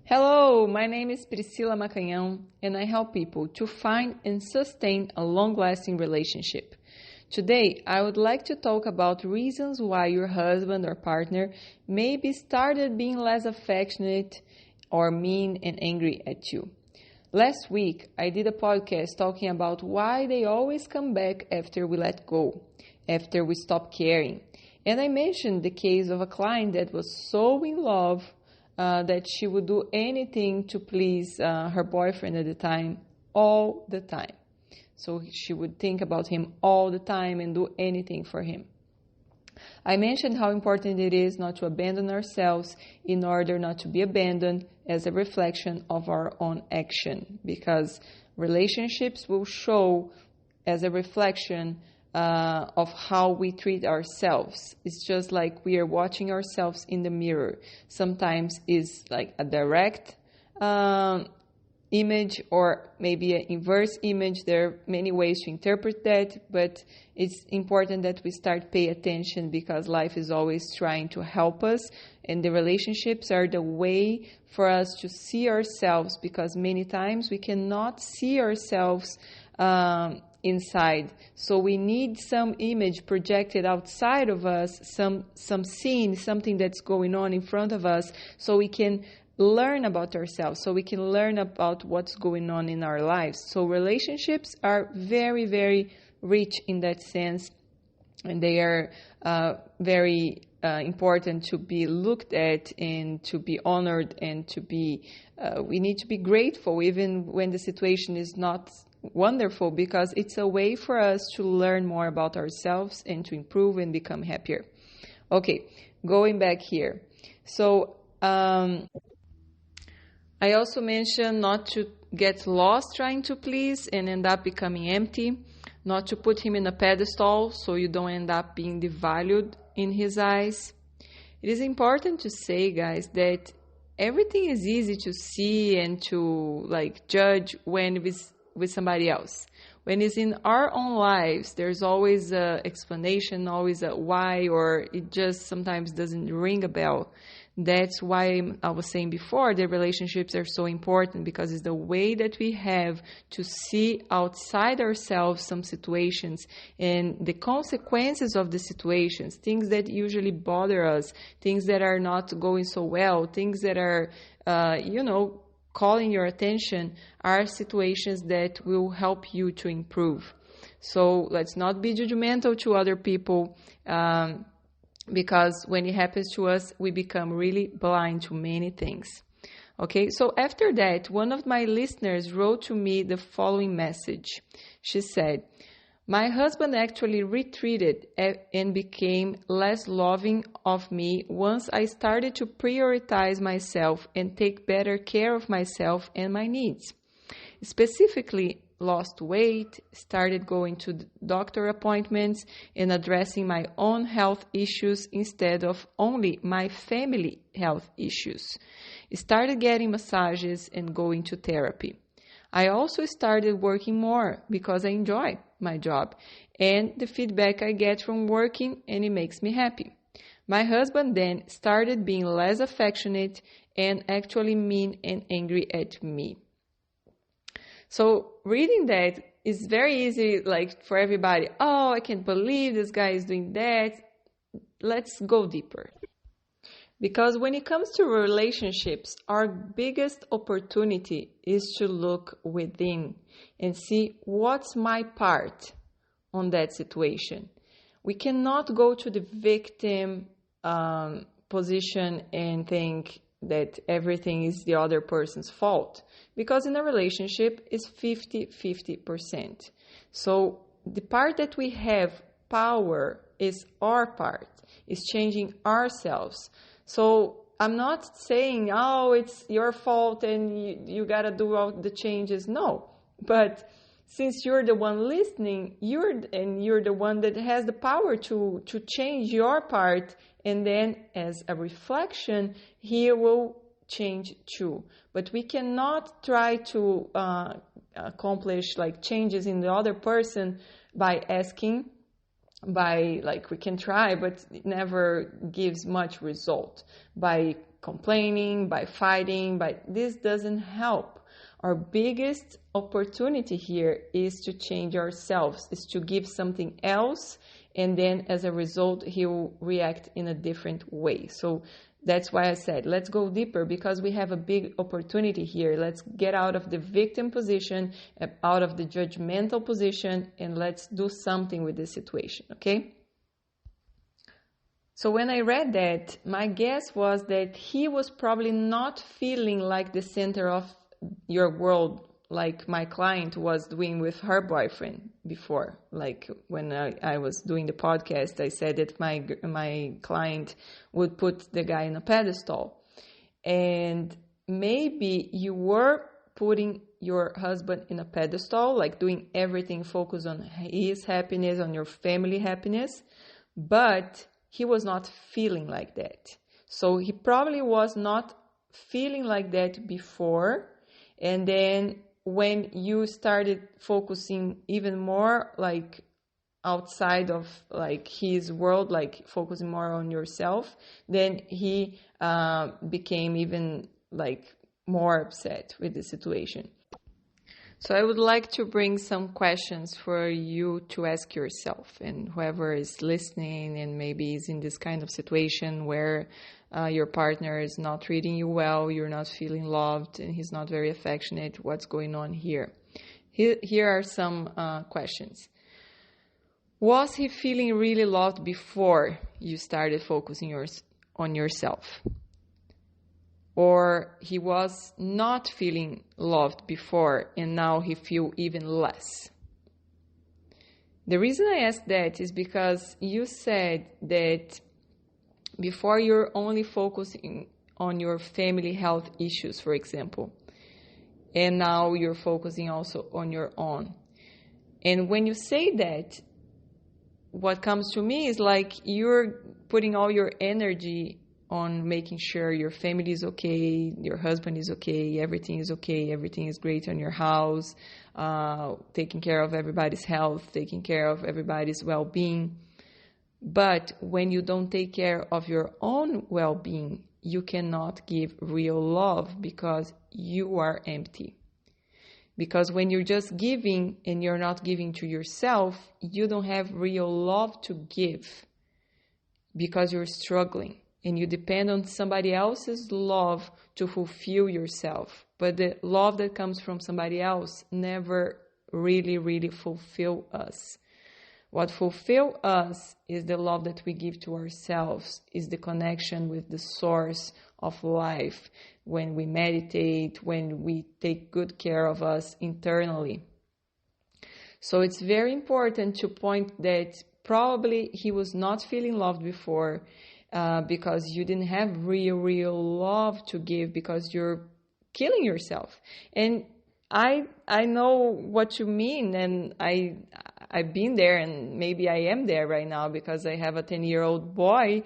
Hello, my name is Priscilla Macanhão, and I help people to find and sustain a long-lasting relationship. Today, I would like to talk about reasons why your husband or partner maybe started being less affectionate or mean and angry at you. Last week, I did a podcast talking about why they always come back after we let go, after we stop caring. And I mentioned the case of a client that was so in love that she would do anything to please her boyfriend at the time, all the time. So she would think about him all the time and do anything for him. I mentioned how important it is not to abandon ourselves in order not to be abandoned as a reflection of our own action, because relationships will show as a reflection of how we treat ourselves. It's just like we are watching ourselves in the mirror. Sometimes it's like a direct image or maybe an inverse image. There are many ways to interpret that, but it's important that we start pay attention because life is always trying to help us, and the relationships are the way for us to see ourselves, because many times we cannot see ourselves inside. So we need some image projected outside of us, some scene, something that's going on in front of us, so we can learn about ourselves, so we can learn about what's going on in our lives. So relationships are very, very rich in that sense, and they are very important to be looked at and to be honored, and to be we need to be grateful even when the situation is not wonderful, because it's a way for us to learn more about ourselves and to improve and become happier. Okay, going back here. So I also mentioned not to get lost trying to please and end up becoming empty, not to put him in a pedestal so you don't end up being devalued in his eyes. It is important to say, guys, that everything is easy to see and to judge when it's with somebody else. When it's in our own lives, there's always an explanation, always a why, or it just sometimes doesn't ring a bell. That's why I was saying before that relationships are so important, because it's the way that we have to see outside ourselves some situations and the consequences of the situations, things that usually bother us, things that are not going so well, things that are, calling your attention, are situations that will help you to improve. So let's not be judgmental to other people, because when it happens to us, we become really blind to many things. Okay, so after that, one of my listeners wrote to me the following message. She said, "My husband actually retreated and became less loving of me once I started to prioritize myself and take better care of myself and my needs. Specifically, lost weight, started going to doctor appointments and addressing my own health issues instead of only my family health issues. Started getting massages and going to therapy. I also started working more because I enjoy my job and the feedback I get from working, and it makes me happy. My husband then started being less affectionate and actually mean and angry at me." So reading that is very easy, for everybody. Oh, I can't believe this guy is doing that. Let's go deeper. Because when it comes to relationships, our biggest opportunity is to look within and see what's my part on that situation. We cannot go to the victim position and think that everything is the other person's fault, because in a relationship it's 50-50%. So the part that we have power is our part, is changing ourselves. So I'm not saying, oh, it's your fault and you got to do all the changes. No, but since you're the one listening, you're the one that has the power to change your part, and then as a reflection, he will change too. But we cannot try to accomplish changes in the other person by asking, we can try, but it never gives much result. By complaining, by fighting, but this doesn't help. Our biggest opportunity here is to change ourselves, is to give something else, and then as a result, he will react in a different way. So that's why I said, let's go deeper, because we have a big opportunity here. Let's get out of the victim position, out of the judgmental position, and let's do something with this situation, okay? So when I read that, my guess was that he was probably not feeling like the center of your world, like my client was doing with her boyfriend before. Like when I was doing the podcast, I said that my client would put the guy in a pedestal. And maybe you were putting your husband in a pedestal, like doing everything focused on his happiness, on your family happiness, but he was not feeling like that. So he probably was not feeling like that before. And then when you started focusing even more like outside of like his world, like focusing more on yourself, then he became even like more upset with the situation. So I would like to bring some questions for you to ask yourself, and whoever is listening and maybe is in this kind of situation where your partner is not treating you well, you're not feeling loved, and he's not very affectionate, what's going on here? Here are some questions. Was he feeling really loved before you started focusing on yourself? Or he was not feeling loved before and now he feels even less? The reason I ask that is because you said that before you're only focusing on your family health issues, for example, and now you're focusing also on your own. And when you say that, what comes to me is like you're putting all your energy on making sure your family is okay, your husband is okay, everything is great on your house, taking care of everybody's health, taking care of everybody's well-being. But when you don't take care of your own well-being, you cannot give real love because you are empty. Because when you're just giving and you're not giving to yourself, you don't have real love to give because you're struggling. And you depend on somebody else's love to fulfill yourself. But the love that comes from somebody else never really fulfill us. What fulfill us is the love that we give to ourselves, is the connection with the source of life. When we meditate, when we take good care of us internally. So it's very important to point that probably he was not feeling loved before, because you didn't have real love to give, because you're killing yourself. And I know what you mean, and I've been there, and maybe I am there right now because I have a 10-year-old boy,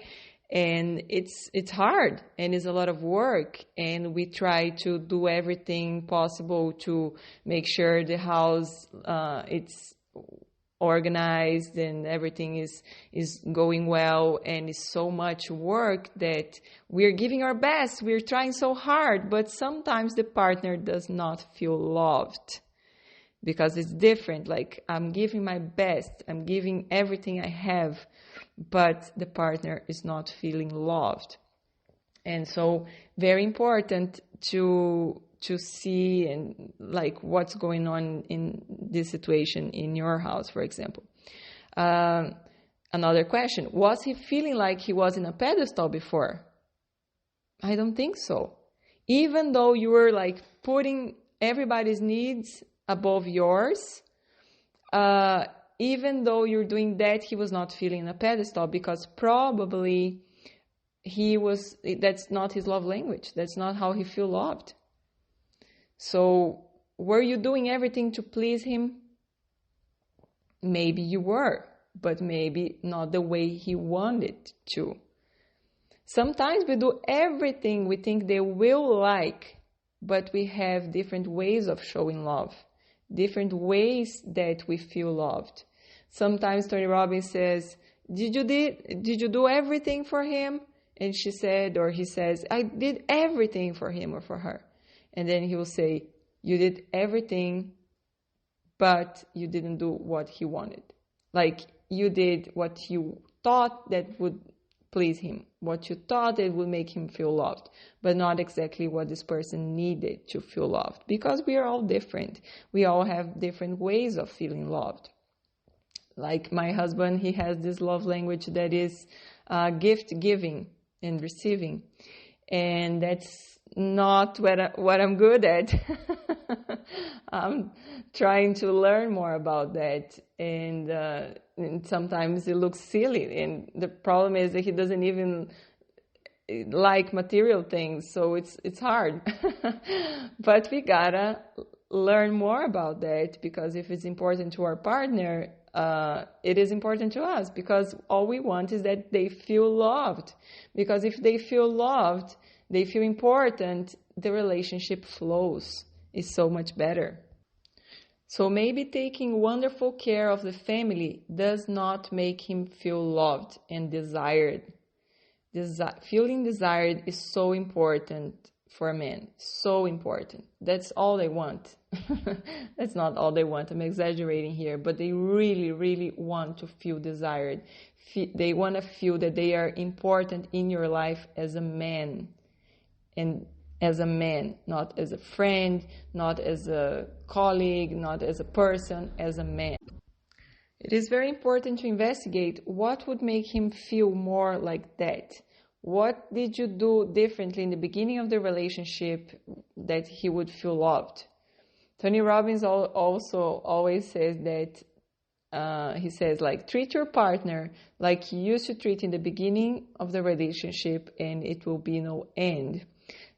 and it's hard and it's a lot of work, and we try to do everything possible to make sure the house it's organized and everything is going well, and it's so much work that we're giving our best, we're trying so hard, but sometimes the partner does not feel loved because it's different. Like, I'm giving my best, I'm giving everything I have, but the partner is not feeling loved. And so very important to see and like what's going on in this situation in your house, for example. Another question, was he feeling like he was in a pedestal before? I don't think so. Even though you were like putting everybody's needs above yours, even though you're doing that, he was not feeling in a pedestal, because probably that's not his love language. That's not how he feels loved. So were you doing everything to please him? Maybe you were, but maybe not the way he wanted to. Sometimes we do everything we think they will like, but we have different ways of showing love, different ways that we feel loved. Sometimes Tony Robbins says, did you do everything for him? And she said, or he says, I did everything for him or for her. And then he will say, you did everything, but you didn't do what he wanted. Like, you did what you thought that would please him, what you thought that would make him feel loved, but not exactly what this person needed to feel loved, because we are all different. We all have different ways of feeling loved. Like my husband, he has this love language that is gift giving and receiving, and that's not what I'm good at. I'm trying to learn more about that, and sometimes it looks silly, and the problem is that he doesn't even like material things, so it's hard. But we gotta learn more about that, because if it's important to our partner, it is important to us, because all we want is that they feel loved. Because if they feel loved, they feel important, the relationship flows. Is so much better. So maybe taking wonderful care of the family does not make him feel loved and desired. Feeling desired is so important for men. So important. That's all they want. That's not all they want. I'm exaggerating here, but they really, really want to feel desired. They want to feel that they are important in your life as a man. And as a man, not as a friend, not as a colleague, not as a person, as a man. It is very important to investigate what would make him feel more like that. What did you do differently in the beginning of the relationship that he would feel loved? Tony Robbins also always says that, he says, like, treat your partner like you used to treat in the beginning of the relationship, and it will be no end.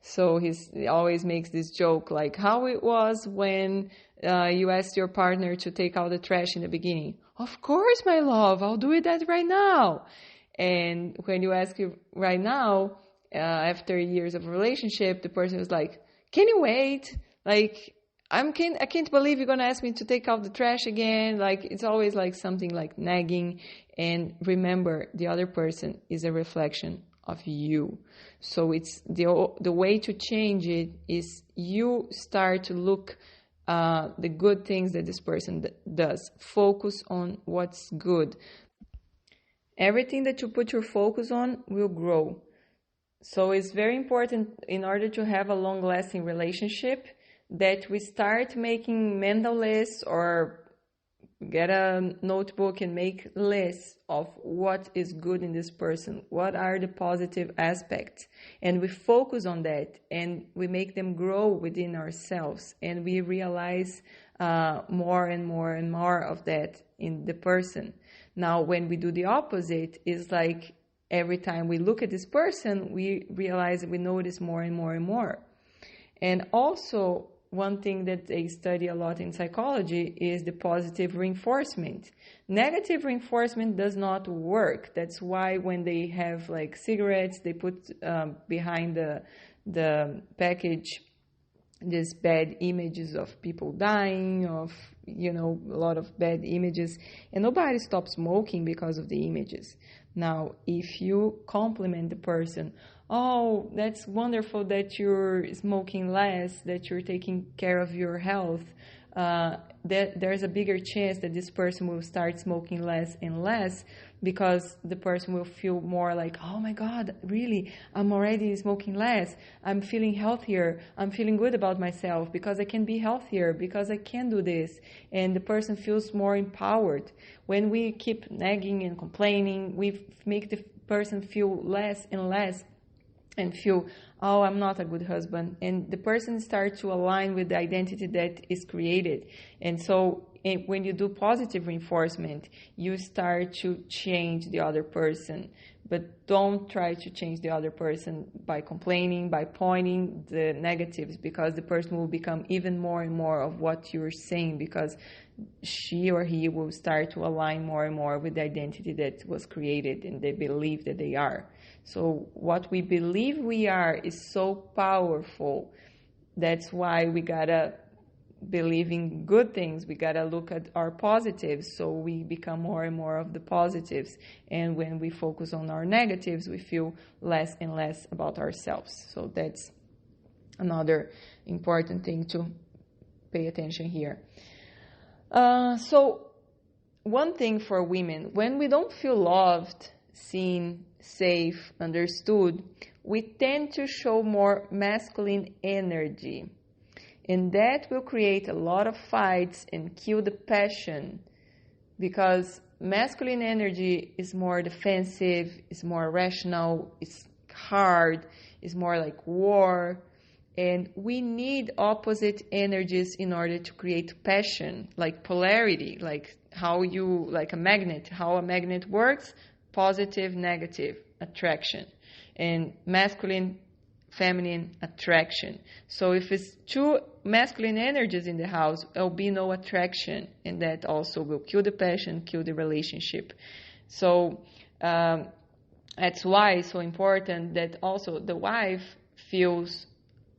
So he always makes this joke, like how it was when you asked your partner to take out the trash in the beginning. Of course, my love, I'll do that right now. And when you ask you right now, after years of relationship, the person is like, can you wait? Like, I can't believe you're going to ask me to take out the trash again. Like, it's always like something like nagging. And remember, the other person is a reflection of you. So it's the way to change it is you start to look the good things that this person does. Focus on what's good. Everything that you put your focus on will grow. So it's very important, in order to have a long-lasting relationship, that we start making mental lists, or get a notebook and make lists of what is good in this person, what are the positive aspects, and we focus on that, and we make them grow within ourselves, and we realize more and more and more of that in the person. Now, when we do the opposite, it's like every time we look at this person, we realize that we notice more and more and more. And also, one thing that they study a lot in psychology is the positive reinforcement. Negative reinforcement does not work. That's why when they have like cigarettes, they put behind the package these bad images of people dying, of, a lot of bad images, and nobody stops smoking because of the images. Now, if you compliment the person, oh, that's wonderful that you're smoking less, that you're taking care of your health, that there's a bigger chance that this person will start smoking less and less, because the person will feel more like, oh my God, really, I'm already smoking less. I'm feeling healthier. I'm feeling good about myself because I can be healthier, because I can do this. And the person feels more empowered. When we keep nagging and complaining, we make the person feel less and less, and feel, oh, I'm not a good husband. And the person starts to align with the identity that is created. And so when you do positive reinforcement, you start to change the other person. But don't try to change the other person by complaining, by pointing the negatives, because the person will become even more and more of what you're saying, because she or he will start to align more and more with the identity that was created and they believe that they are. So what we believe we are is so powerful. That's why we gotta believe in good things. We got to look at our positives, so we become more and more of the positives. And when we focus on our negatives, we feel less and less about ourselves. So that's another important thing to pay attention here. So one thing for women, when we don't feel loved, seen, safe, understood, we tend to show more masculine energy. And that will create a lot of fights and kill the passion, because masculine energy is more defensive, is more rational, it's hard, it's more like war. And we need opposite energies in order to create passion, like polarity, like a magnet, how a magnet works, positive, negative, attraction, and masculine, feminine, attraction. So if it's two masculine energies in the house, there'll be no attraction, and that also will kill the passion, kill the relationship. So that's why it's so important that also the wife feels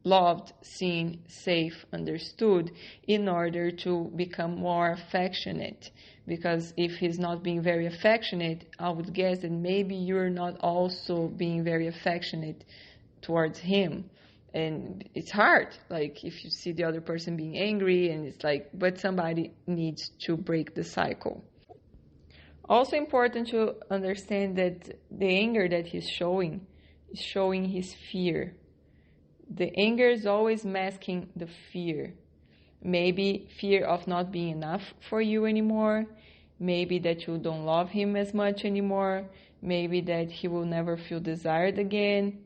loved, seen, safe, understood, in order to become more affectionate. Because if he's not being very affectionate, I would guess that maybe you're not also being very affectionate towards him. And it's hard, like if you see the other person being angry, and it's like, but somebody needs to break the cycle. Also important to understand that the anger that he's showing is showing his fear. The anger is always masking the fear. Maybe fear of not being enough for you anymore. Maybe that you don't love him as much anymore. Maybe that he will never feel desired again.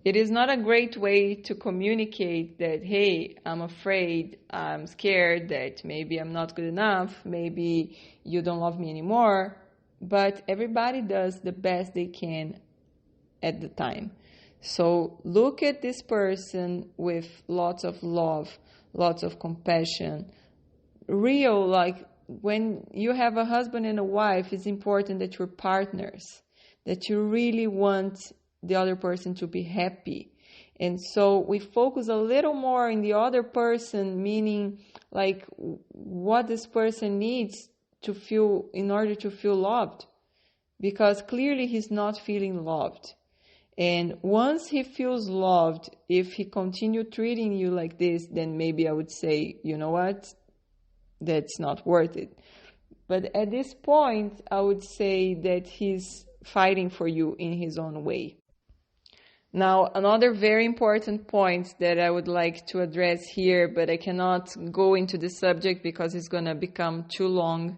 It is not a great way to communicate that, hey, I'm afraid, I'm scared that maybe I'm not good enough, maybe you don't love me anymore. But everybody does the best they can at the time. So look at this person with lots of love, lots of compassion. Real, like when you have a husband and a wife, it's important that you're partners, that you really want the other person to be happy. And so we focus a little more in the other person, meaning like what this person needs to feel in order to feel loved, because clearly he's not feeling loved. And once he feels loved, if he continue treating you like this, then maybe I would say, you know what, that's not worth it. But at this point, I would say that he's fighting for you in his own way. Now, another very important point that I would like to address here, but I cannot go into the subject because it's going to become too long,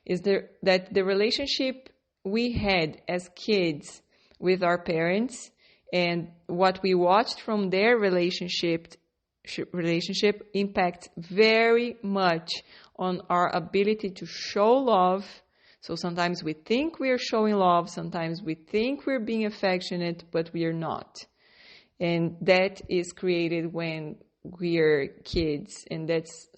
is that the relationship we had as kids with our parents and what we watched from their relationship impacts very much on our ability to show love. So sometimes we think we are showing love, sometimes we think we're being affectionate, but we are not. And that is created when we're kids, and that's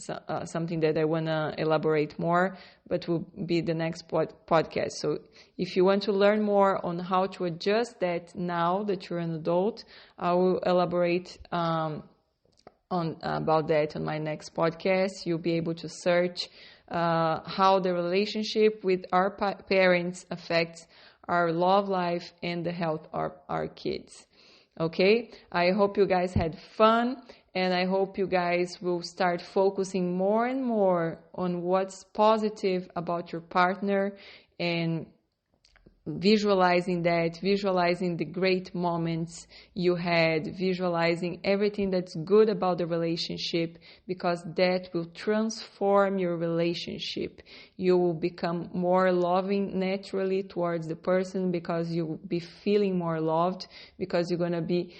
something that I want to elaborate more, but will be the next podcast. So if you want to learn more on how to adjust that now that you're an adult, I will elaborate about that on my next podcast. You'll be able to search how the relationship with our parents affects our love life and the health of our kids. Okay, I hope you guys had fun, and I hope you guys will start focusing more and more on what's positive about your partner and visualizing the great moments you had, visualizing everything that's good about the relationship, because that will transform your relationship. You will become more loving naturally towards the person because you will be feeling more loved, because you're going to be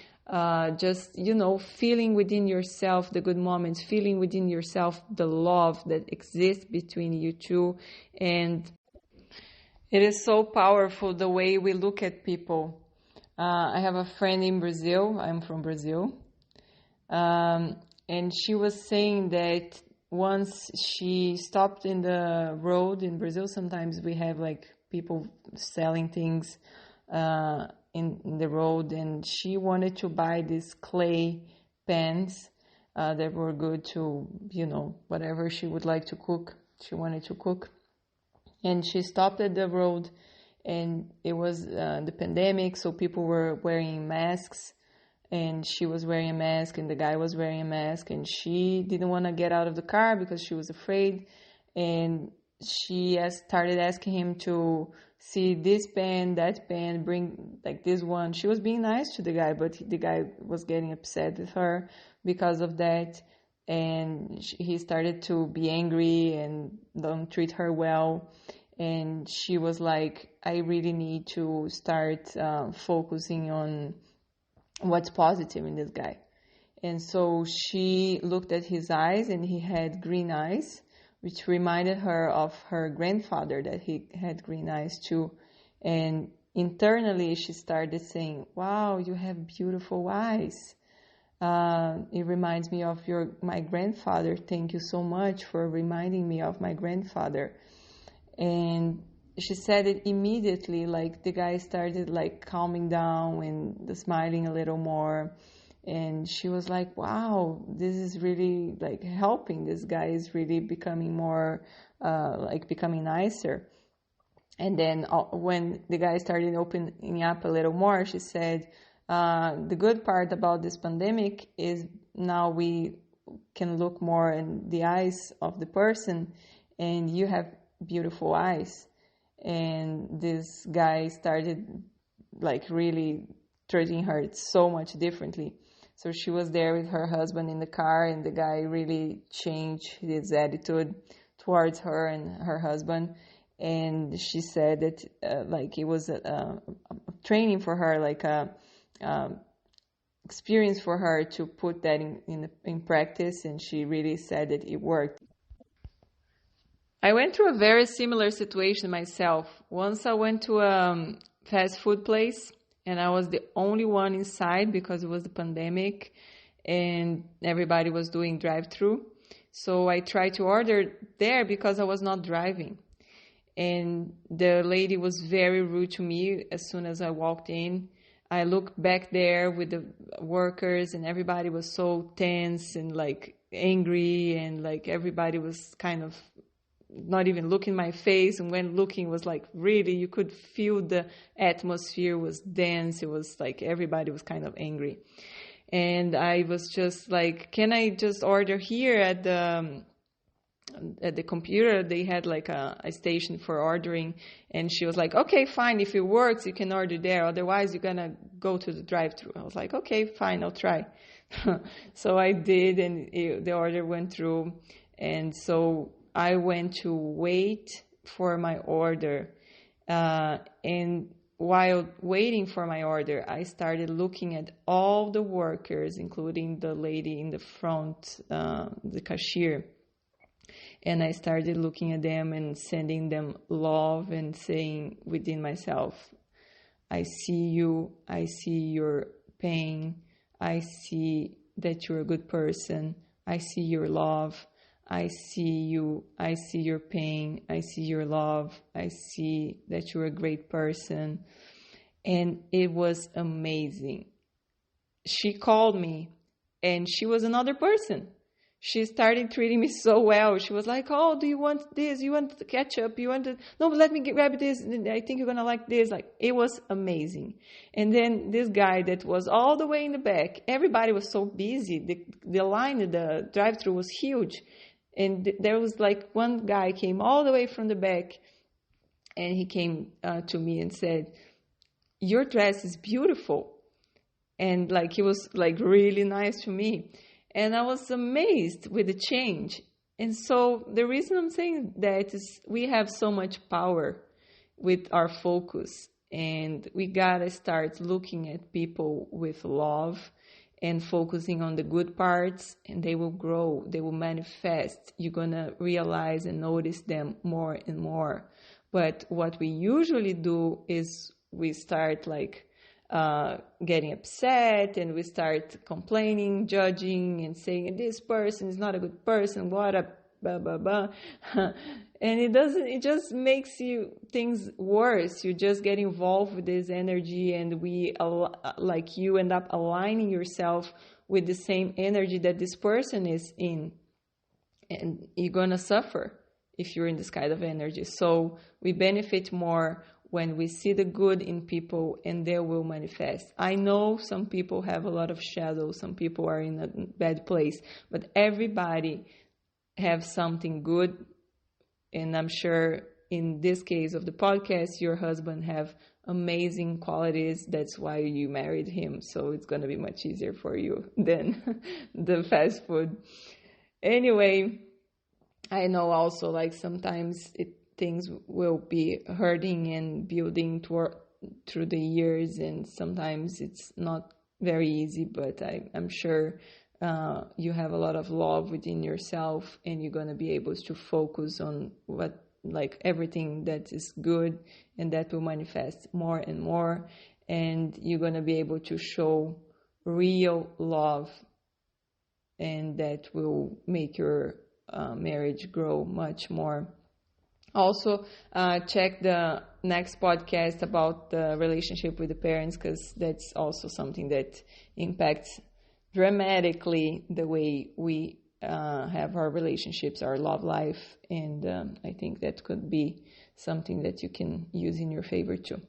feeling within yourself the good moments, feeling within yourself the love that exists between you two. And it is so powerful the way we look at people. I have a friend in Brazil. I'm from Brazil. And she was saying that once she stopped in the road in Brazil, sometimes we have like people selling things in the road, and she wanted to buy these clay pens that were good to, whatever she would like to cook, she wanted to cook. And she stopped at the road, and it was the pandemic, so people were wearing masks, and she was wearing a mask, and the guy was wearing a mask, and she didn't want to get out of the car because she was afraid. And she started asking him to see this pen, that pen, bring like this one. She was being nice to the guy, but the guy was getting upset with her because of that. And he started to be angry and don't treat her well. And she was like, I really need to start focusing on what's positive in this guy. And so she looked at his eyes, and he had green eyes, which reminded her of her grandfather, that he had green eyes too. And internally she started saying, wow, you have beautiful eyes. It reminds me of my grandfather. Thank you so much for reminding me of my grandfather. And she said it immediately, like the guy started like calming down and smiling a little more. And she was like, wow, this is really like helping. This guy is really becoming more, becoming nicer. And then when the guy started opening up a little more, she said, the good part about this pandemic is now we can look more in the eyes of the person, and you have beautiful eyes. And this guy started like really treating her so much differently. So she was there with her husband in the car, and the guy really changed his attitude towards her and her husband. And she said that it was a training for her, like a experience for her to put that in practice. And she really said that it worked. I went through a very similar situation myself. Once I went to a fast food place, and I was the only one inside because it was the pandemic and everybody was doing drive-through. So I tried to order there because I was not driving. And the lady was very rude to me as soon as I walked in. I looked back there with the workers, and everybody was so tense and like angry, and like everybody was kind of not even looking my face, and when looking was like really, you could feel the atmosphere was dense. It was like everybody was kind of angry. And I was just like, can I just order here at the computer? They had like a station for ordering, and she was like, okay, fine, if it works you can order there, otherwise you're gonna go to the drive-thru. I was like, okay, fine, I'll try. So I did, and the order went through. And so I went to wait for my order. And while waiting for my order, I started looking at all the workers, including the lady in the front, the cashier. And I started looking at them and sending them love and saying within myself, I see you, I see your pain, I see that you're a good person, I see your love, I see you, I see your pain, I see your love, I see that you're a great person. And it was amazing. She called me, and she was another person. She started treating me so well. She was like, oh, do you want this? You want the ketchup? You want no, but let me grab this. I think you're going to like this. Like, it was amazing. And then this guy that was all the way in the back, everybody was so busy. The line at the drive-thru was huge. And there was like one guy came all the way from the back, and he came to me and said, your dress is beautiful. And like, he was like really nice to me. And I was amazed with the change. And so the reason I'm saying that is we have so much power with our focus, and we gotta start looking at people with love and focusing on the good parts, and they will grow, they will manifest. You're gonna realize and notice them more and more. But what we usually do is we start like getting upset, and we start complaining, judging, and saying this person is not a good person, what a blah blah blah. And it just makes things worse. You just get involved with this energy, and you end up aligning yourself with the same energy that this person is in, and you're gonna suffer if you're in this kind of energy. So we benefit more when we see the good in people, and they will manifest. I know some people have a lot of shadows, some people are in a bad place, but everybody have something good. And I'm sure in this case of the podcast, your husband have amazing qualities. That's why you married him. So it's going to be much easier for you than the fast food. Anyway, I know also like sometimes things will be hurting and building through the years, and sometimes it's not very easy, but I'm sure you have a lot of love within yourself, and you're going to be able to focus on like everything that is good, and that will manifest more and more, and you're going to be able to show real love, and that will make your marriage grow much more. Also, check the next podcast about the relationship with the parents, because that's also something that impacts dramatically the way we have our relationships, our love life, and I think that could be something that you can use in your favor too.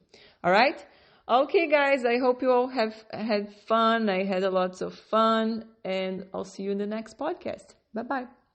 All right? Okay, guys, I hope you all have had fun. I had lots of fun, and I'll see you in the next podcast. Bye-bye.